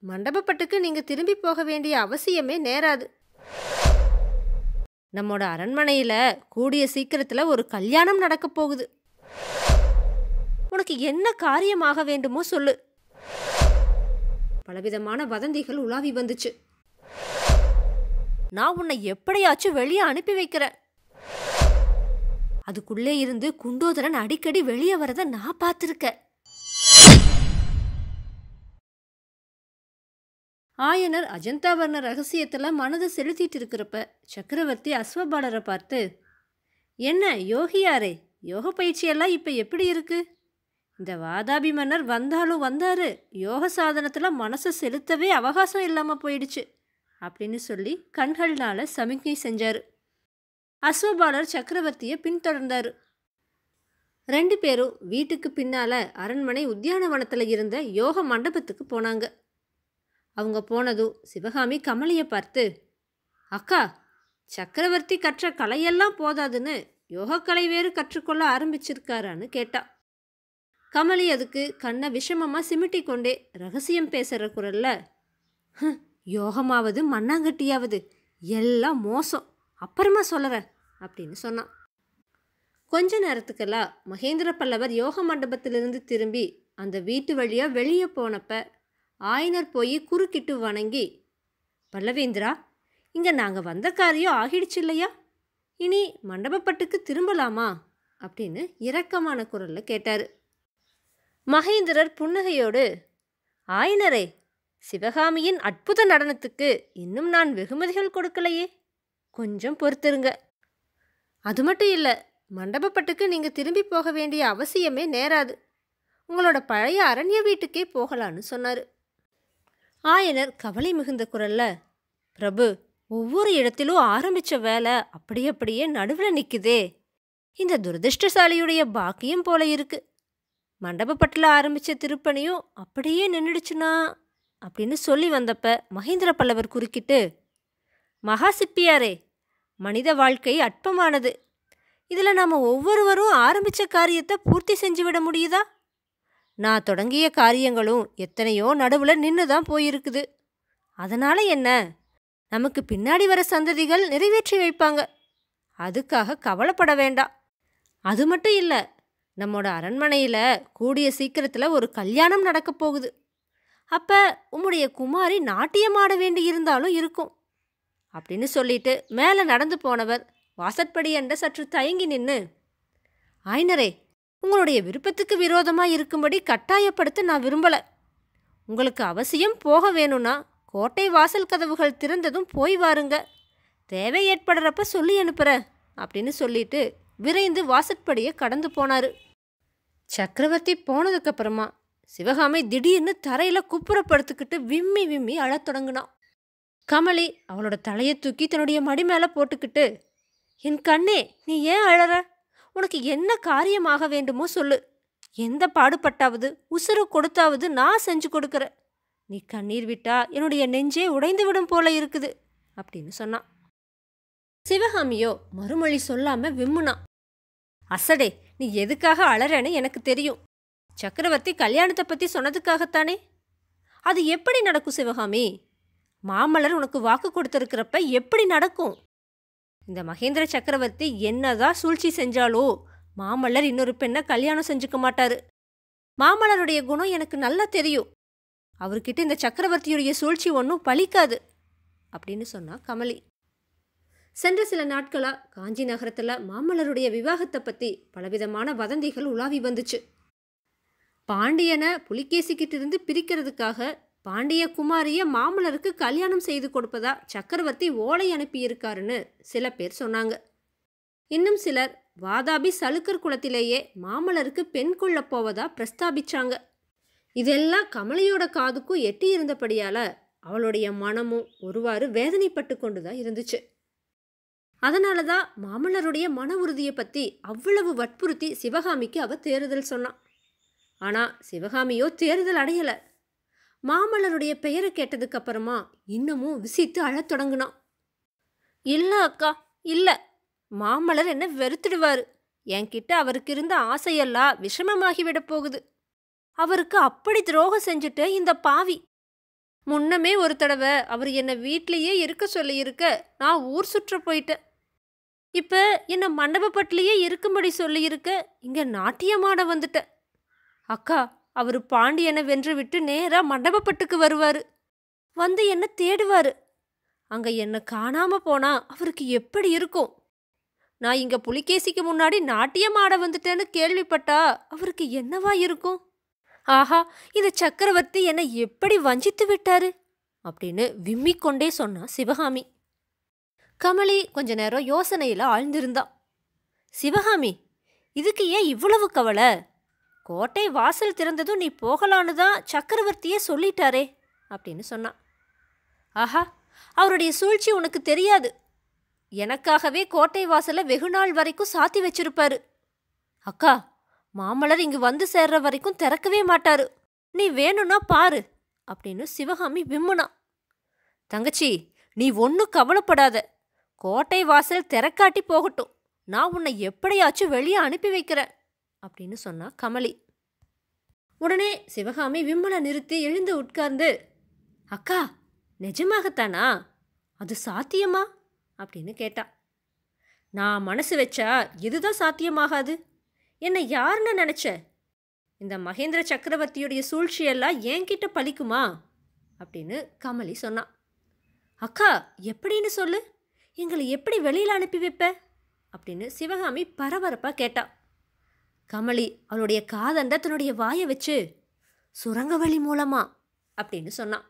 மண்டபப்பட்டுக்கு நீங்க திரும்பி போக வேண்டிய அவசியமே நேராது. நம்மோட அரண்மனையில கூடிய சீக்கிரத்துல ஒரு கல்யாணம் நடக்க போகுது. உனக்கு என்ன காரியமாக வேண்டுமோ சொல்லு. பலவிதமான வதந்திகள் உலாவி வந்துச்சு. நான் உன்னை எப்படியாச்சும் வெளியே அனுப்பி வைக்கிறேன். அதுக்குள்ளே இருந்து குண்டோதரன் அடிக்கடி வெளியே வரத நான் பார்த்திருக்கேன். ஆயனர் அஜந்தாவர்ண ரகசியத்துல மனதை செலுத்திட்டு இருக்கிறப்ப சக்கரவர்த்தி அஸ்வபாலரை பார்த்து, என்ன யோகியாரே, யோக பயிற்சியெல்லாம் இப்ப எப்படி இருக்கு? இந்த வாதாபி மன்னர் வந்தாலும் வந்தாரு, யோக சாதனத்துல மனசை செலுத்தவே அவகாசம் இல்லாம போயிடுச்சு அப்படின்னு சொல்லி கண்கள்னால சமிக்ஞை செஞ்சாரு. அஸ்வபாலர் சக்கரவர்த்தியை பின்தொடர்ந்தாரு. 2 பேரும் வீட்டுக்கு பின்னால அரண்மனை உத்தியானவனத்துல இருந்த யோக மண்டபத்துக்கு போனாங்க. அவங்க போனதும் சிவகாமி கமலியை பார்த்து, அக்கா, சக்கரவர்த்தி கற்ற கலையெல்லாம் போதாதுன்னு யோகக்கலை வேறு கற்றுக்கொள்ள ஆரம்பிச்சிருக்காரான்னு கேட்டா. கமலி அதுக்கு கண்ணை விஷமமா சிமிட்டி கொண்டே ரகசியம் பேசுற குரல்ல, யோகமாவது மண்ணாங்கட்டியாவது எல்லாம் மோசம், அப்புறமா சொல்லுறேன் அப்படின்னு சொன்னான். கொஞ்ச நேரத்துக்கெல்லாம் மகேந்திர பல்லவர் யோக மண்டபத்திலிருந்து திரும்பி அந்த வீட்டு வழியா வெளியே போனப்ப ஆயனர் போய் குறுக்கிட்டு வணங்கி, பல்லவேந்திரா, இங்க நாங்க வந்த காரியம் ஆகிடுச்சு இல்லையா? இனி மண்டபப்பட்டுக்கு திரும்பலாமா அப்படின்னு இரக்கமான குரல்ல கேட்டாரு. மகேந்திரர் புன்னகையோடு, ஆயனரே, சிவகாமியின் அற்புத நடனத்துக்கு இன்னும் நான் வெகுமதிகள் கொடுக்கலையே, கொஞ்சம் பொறுத்திருங்க. அது மட்டும் இல்ல, மண்டபப்பட்டுக்கு நீங்க திரும்பி போக வேண்டிய அவசியமே நேராது. உங்களோட பழைய அரண்ய வீட்டுக்கே போகலான்னு சொன்னாரு. ஆயனர் கவலை மிகுந்த குரல்ல, பிரபு, ஒவ்வொரு இடத்திலும் ஆரம்பிச்ச வேலை அப்படியே நடுவில் நிற்குதே, இந்த துரதிருஷ்டசாலியுடைய பாக்கியம் போல இருக்கு. மண்டபப்பட்டில் ஆரம்பிச்ச திருப்பணியும் அப்படியே நின்றுடுச்சுனா அப்படின்னு சொல்லி வந்தப்ப மகேந்திர பல்லவர் குறுக்கிட்டு, மகா சிப்பியாரே, மனித வாழ்க்கை அற்பமானது. இதில் நாம் ஒவ்வொருவரும் ஆரம்பித்த காரியத்தை பூர்த்தி செஞ்சு விட முடியுதா? நான் தொடங்கிய காரியங்களும் எத்தனையோ நடுவில் நின்று தான் போயிருக்குது. அதனால் என்ன, நமக்கு பின்னாடி வர சந்ததிகள் நிறைவேற்றி வைப்பாங்க. அதுக்காக கவலைப்பட வேண்டாம். அது மட்டும் இல்லை, நம்மோட அரண்மனையில் கூடிய சீக்கிரத்தில் ஒரு கல்யாணம் நடக்க போகுது. அப்போ உம்முடைய குமாரி நாட்டியம் ஆட வேண்டி இருந்தாலும் இருக்கும் அப்படின்னு சொல்லிட்டு மேலே நடந்து போனவர் வாசற்படி என்ற சற்று தயங்கி நின்று, ஆயனரே, உங்களுடைய விருப்பத்துக்கு விரோதமாக இருக்கும்படி கட்டாயப்படுத்த நான் விரும்பலை. உங்களுக்கு அவசியம் போக வேணும்னா கோட்டை வாசல் கதவுகள் திறந்ததும் போய் வாருங்க, தேவை ஏற்படுறப்ப சொல்லி அனுப்புகிறேன் அப்படின்னு சொல்லிட்டு விரைந்து வாசற்படியை கடந்து போனார். சக்கரவர்த்தி போனதுக்கப்புறமா சிவகாமி திடீர்னு தரையில் குப்புறப்படுத்துக்கிட்டு விம்மி விம்மி அழத் தொடங்கினான். கமலி அவளோட தலையை தூக்கி தன்னுடைய மடி மேலே போட்டுக்கிட்டு, என் கண்ணே, நீ ஏன் அழற? உனக்கு என்ன காரியமாக வேண்டுமோ சொல்லு. எந்த பாடுபட்டாவது உசுறு கொடுத்தாவது நான் செஞ்சு கொடுக்குறேன். நீ கண்ணீர் விட்டா என்னுடைய நெஞ்சே உடைந்து விடும் போல இருக்குது அப்படின்னு சொன்னான். சிவகாமியோ மறுமொழி சொல்லாம விம்முனான். அசடே, நீ எதுக்காக அழறேன்னு எனக்கு தெரியும். சக்கரவர்த்தி கல்யாணத்தை பற்றி சொன்னதுக்காகத்தானே. அது எப்படி நடக்கும் சிவகாமி? மாமல்லர் உனக்கு வாக்கு கொடுத்துருக்கிறப்ப எப்படி நடக்கும்? இந்த மகேந்திர சக்கரவர்த்தி என்னதான் சூழ்ச்சி செஞ்சாலோ மாமல்லர் இன்னொரு பெண்ணை கல்யாணம் செஞ்சுக்க மாட்டாரு. மாமல்லருடைய குணம் எனக்கு நல்லா தெரியும். அவர்கிட்ட இந்த சக்கரவர்த்தியுடைய சூழ்ச்சி ஒன்றும் பலிக்காது அப்படின்னு சொன்னா கமலி. சென்ற சில நாட்களா காஞ்சி நகரத்துல மாமல்லருடைய விவாகத்தை பத்தி பலவிதமான வதந்திகள் உலாவி வந்துச்சு. பாண்டியனை புலிகேசிக்கிட்ட இருந்து பிரிக்கிறதுக்காக பாண்டிய குமாரிய மாமல்லருக்கு கல்யாணம் செய்து கொடுப்பதா சக்கரவர்த்தி ஓலை அனுப்பியிருக்காருன்னு சில பேர் சொன்னாங்க. இன்னும் சிலர் வாதாபி சலுக்கர் குலத்திலேயே மாமல்லருக்கு பெண் கொள்ளப் போவதா பிரஸ்தாபிச்சாங்க. இதெல்லாம் கமலியோட காதுக்கும் எட்டி இருந்தபடியால அவளுடைய மனமும் ஒருவாறு வேதனைப்பட்டு கொண்டுதான் இருந்துச்சு. அதனால தான் மாமல்லருடைய மன உறுதியை பற்றி அவ்வளவு வற்புறுத்தி சிவகாமிக்கு அவ தேறுதல் சொன்னான். ஆனால் சிவகாமியோ தேறுதல் அடையலை. மாமல்லருடைய பெயரை கேட்டதுக்கு அப்புறமா இன்னமும் விசித்து அழத் தொடங்கினான். இல்லை அக்கா, இல்லை, மாமல்லர் என்ன வெறுத்துடுவார். என்கிட்ட அவருக்கு இருந்த ஆசையெல்லாம் விஷமமாகிவிட போகுது. அவருக்கு அப்படி துரோகம் செஞ்சுட்டு இந்த பாவி. முன்னமே ஒரு தடவை அவர் என்னை வீட்லேயே இருக்க சொல்லியிருக்க நான் ஊர் சுற்ற போயிட்டேன். இப்போ என்னை மண்டபப்பட்டிலேயே இருக்கும்படி சொல்லியிருக்க இங்கே நாட்டியமாட வந்துட்டேன். அக்கா, அவர் பாண்டியனை வென்று விட்டு நேராக மண்டபப்பட்டுக்கு வருவார். வந்து என்னை தேடுவார். அங்கே என்னை காணாம போனா அவருக்கு எப்படி இருக்கும்? நான் இங்கே புலிகேசிக்கு முன்னாடி நாட்டியம் ஆட வந்துட்டேன்னு கேள்விப்பட்டா அவருக்கு என்னவா இருக்கும்? ஆஹா, இந்த சக்கரவர்த்தி என்னை எப்படி வஞ்சித்து விட்டாரு அப்படின்னு விம்மிக்கொண்டே சொன்னா சிவகாமி. கமலி கொஞ்ச நேரம் யோசனையில் ஆழ்ந்திருந்தா. சிவகாமி, இதுக்கு ஏன் இவ்வளவு கவலை? கோட்டை வாசல் திறந்ததும் நீ போகலான்னு தான் சக்கரவர்த்தியே சொல்லிட்டாரே அப்படின்னு சொன்னான். ஆஹா, அவருடைய சூழ்ச்சி உனக்கு தெரியாது. எனக்காகவே கோட்டை வாசலை வெகு நாள் வரைக்கும் சாத்தி வச்சிருப்பாரு. அக்கா, மாமல்லர் இங்கு வந்து சேர்ற வரைக்கும் திறக்கவே மாட்டாரு. நீ வேணும்னா பாரு அப்படின்னு சிவகாமி விம்முனா. தங்கச்சி, நீ ஒன்றும் கவலைப்படாத. கோட்டை வாசல் திறக்காட்டி போகட்டும், நான் உன்னை எப்படியாச்சும் வெளியே அனுப்பி வைக்கிறேன் அப்படின்னு சொன்னா கமலி. உடனே சிவகாமி விம்மலை நிறுத்தி எழுந்து உட்கார்ந்து, அக்கா, நிஜமாகத்தானா? அது சாத்தியமா அப்படின்னு கேட்டா. நான் மனசு வச்சா எதுதான் சாத்தியமாகாது? என்னை யாருன்னு நினச்ச? இந்த மகேந்திர சக்கரவர்த்தியுடைய சூழ்ச்சியெல்லாம் என்கிட்ட பலிக்குமா அப்படின்னு கமலி சொன்னான். அக்கா, எப்படின்னு சொல்லு. எங்களை எப்படி வெளியில் அனுப்பி வைப்ப அப்படின்னு சிவகாமி பரபரப்பாக கேட்டா. கமலி அவளுடைய காதண்ட தன்னுடைய வாயை வச்சு, சுரங்க வழி மூலமா அப்படின்னு சொன்னான்.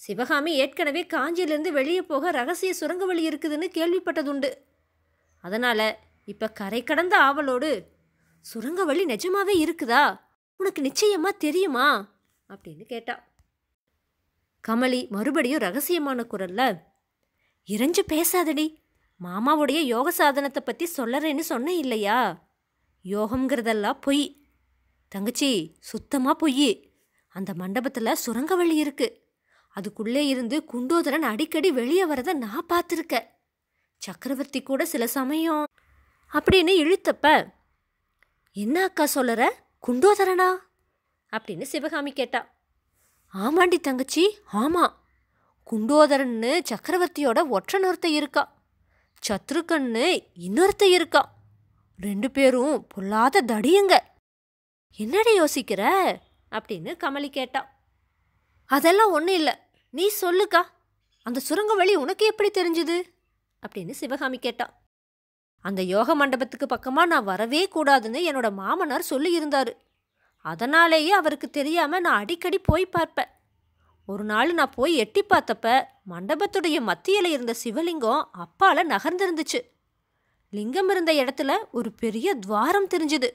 சிவகாமி ஏற்கனவே காஞ்சியிலேருந்து வெளியே போக ரகசிய சுரங்க வழி இருக்குதுன்னு கேள்விப்பட்டதுண்டு. அதனால் இப்போ கரை கடந்த ஆவலோடு, சுரங்க வழி நிஜமாவே இருக்குதா? உனக்கு நிச்சயமாக தெரியுமா அப்படின்னு கேட்டா. கமலி மறுபடியும் ரகசியமான குரல்ல, இறைஞ்சு பேசாதடி. மாமாவுடைய யோக சாதனத்தை பற்றி சொல்லறேன்னு சொன்னேன் இல்லையா? யோகம்ங்கிறதெல்லாம் பொய் தங்கச்சி, சுத்தமாக பொய். அந்த மண்டபத்தில் சுரங்க வழி இருக்கு. அதுக்குள்ளே இருந்து குண்டோதரன் அடிக்கடி வெளியே வரதை நான் பார்த்துருக்கேன். சக்கரவர்த்தி கூட சில சமயம் அப்படின்னு இழுத்தப்ப, என்ன அக்கா சொல்லற? குண்டோதரனா அப்படின்னு சிவகாமி கேட்டா. ஆமாண்டி தங்கச்சி, ஆமா. குண்டோதரன்னு சக்கரவர்த்தியோட ஒற்றனொருத்த இருக்கா, சத்ருக்கன்னு இன்னொருத்த இருக்கா. 2 பேரும் பொல்லாத தடியுங்க. என்னடி யோசிக்கிற அப்படின்னு கமலி கேட்டா. அதெல்லாம் ஒன்றும் இல்லை, நீ சொல்லுக்கா. அந்த சுரங்க வழி உனக்கு எப்படி தெரிஞ்சுது அப்படின்னு சிவகாமி கேட்டா. அந்த யோக மண்டபத்துக்கு பக்கமாக நான் வரவே கூடாதுன்னு என்னோட மாமனார் சொல்லியிருந்தாரு. அதனாலேயே அவருக்கு தெரியாமல் நான் அடிக்கடி போய் பார்ப்பேன். ஒரு நாள் நான் போய் எட்டி பார்த்தப்ப மண்டபத்துடைய மத்தியில் இருந்த சிவலிங்கம் அப்பால நகர்ந்திருந்துச்சு. லிங்கம் இருந்த இடத்துல ஒரு பெரிய துவாரம் தெரிஞ்சுது.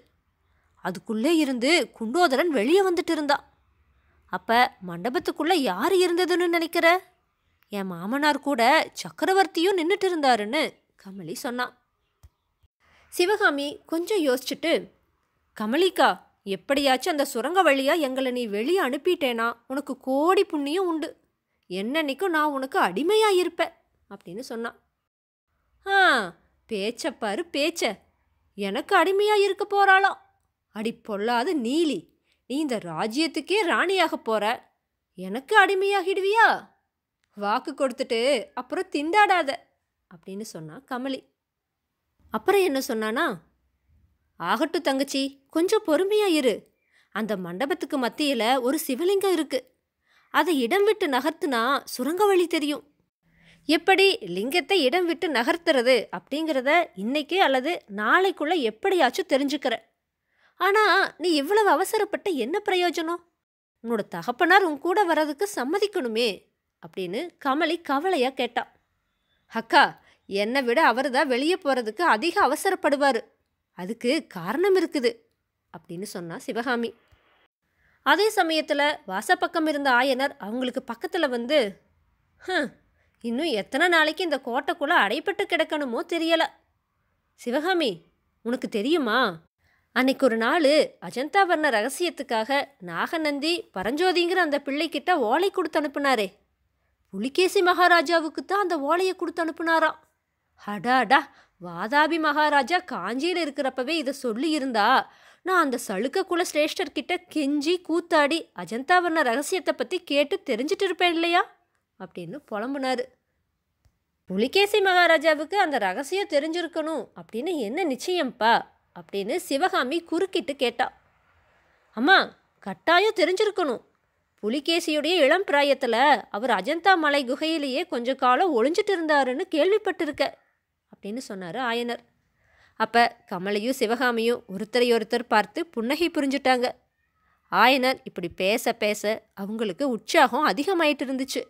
அதுக்குள்ளே இருந்து குண்டோதரன் வெளியே வந்துட்டு இருந்தான். அப்போ மண்டபத்துக்குள்ளே யார் இருந்ததுன்னு நினைக்கிற? என் மாமனார் கூட சக்கரவர்த்தியும் நின்றுட்டு இருந்தாருன்னு கமலி சொன்னான். சிவகாமி கொஞ்சம் யோசிச்சுட்டு, கமலிக்கா, எப்படியாச்சும் அந்த சுரங்க வழியாக எங்களை நீ வெளியே அனுப்பிட்டேனா உனக்கு கோடி புண்ணியம் உண்டு. என்னன்னைக்கும் நான் உனக்கு அடிமையாக இருப்பேன் அப்படின்னு சொன்னான். ஆ, பேச்சப்பாரு பேச்ச. எனக்கு அடிமையாக இருக்க போகிறாளாம். அடி பொல்லாது நீலி, நீ இந்த ராஜ்யத்துக்கே ராணியாக போற, எனக்கு அடிமையாகிடுவியா? வாக்கு கொடுத்துட்டு அப்புறம் திண்டாடாத அப்படின்னு சொன்னா கமலி. அப்புறம் என்ன சொன்னானா, ஆகட்டும் தங்கச்சி, கொஞ்சம் பொறுமையா இரு. அந்த மண்டபத்துக்கு மத்தியில் ஒரு சிவலிங்கம் இருக்கு. அதை இடம் விட்டு நகர்த்துனா சுரங்க வழி தெரியும். எப்படி லிங்கத்தை இடம் விட்டு நகர்த்துறது அப்படிங்கிறத இன்னைக்கு அல்லது நாளைக்குள்ள எப்படியாச்சும் தெரிஞ்சுக்கிற. ஆனால் நீ இவ்வளவு அவசரப்பட்ட என்ன பிரயோஜனம்? உன்னோட தகப்பனார் உன் கூட வர்றதுக்கு சம்மதிக்கணுமே அப்படின்னு கமலி கவலையா கேட்டா. அக்கா, என்னை விட அவர் தான் வெளியே போகிறதுக்கு அதிக அவசரப்படுவார். அதுக்கு காரணம் இருக்குது அப்படின்னு சொன்னா சிவகாமி. அதே சமயத்தில் வாசப்பக்கம் இருந்த ஆயனர் அவங்களுக்கு பக்கத்தில் வந்து, இன்னும் எத்தனை நாளைக்கு இந்த கோட்டைக்குள்ளே அடைப்பட்டு கிடக்கணுமோ தெரியல. சிவகாமி, உனக்கு தெரியுமா, அன்னைக்கு ஒரு நாள் அஜந்தா வர்ண ரகசியத்துக்காக நாகநந்தி பரஞ்சோதிங்கிற அந்த பிள்ளைக்கிட்ட ஓலை கொடுத்து அனுப்புனாரே. புலிகேசி மகாராஜாவுக்கு தான் அந்த ஓலையை கொடுத்து அனுப்புனாராம். அடாடா, வாதாபி மகாராஜா காஞ்சியில் இருக்கிறப்பவே இதை சொல்லியிருந்தா நான் அந்த சளுக்க குல சிரேஷ்டர்கிட்ட கெஞ்சி கூத்தாடி அஜந்தாவர்ண ரகசியத்தை பற்றி கேட்டு தெரிஞ்சிட்டு இருப்பேன் இல்லையா அப்படின்னு புலம்புனாரு. புலிகேசி மகாராஜாவுக்கு அந்த ரகசியம் தெரிஞ்சிருக்கணும் அப்படின்னு என்ன நிச்சயம்ப்பா அப்படின்னு சிவகாமி குறுக்கிட்டு கேட்டா. அம்மா, கட்டாயம் தெரிஞ்சிருக்கணும். புலிகேசியுடைய இளம் பிராயத்தில் அவர் அஜந்தா மலை குகையிலேயே கொஞ்ச காலம் ஒளிஞ்சிட்டு இருந்தாருன்னு கேள்விப்பட்டிருக்க அப்படின்னு சொன்னார் ஆயனர். அப்போ கமலையும் சிவகாமியும் ஒருத்தரையொருத்தர் பார்த்து புன்னகை புரிஞ்சுட்டாங்க. ஆயனர் இப்படி பேச பேச அவங்களுக்கு உற்சாகம் அதிகமாயிட்டு இருந்துச்சு.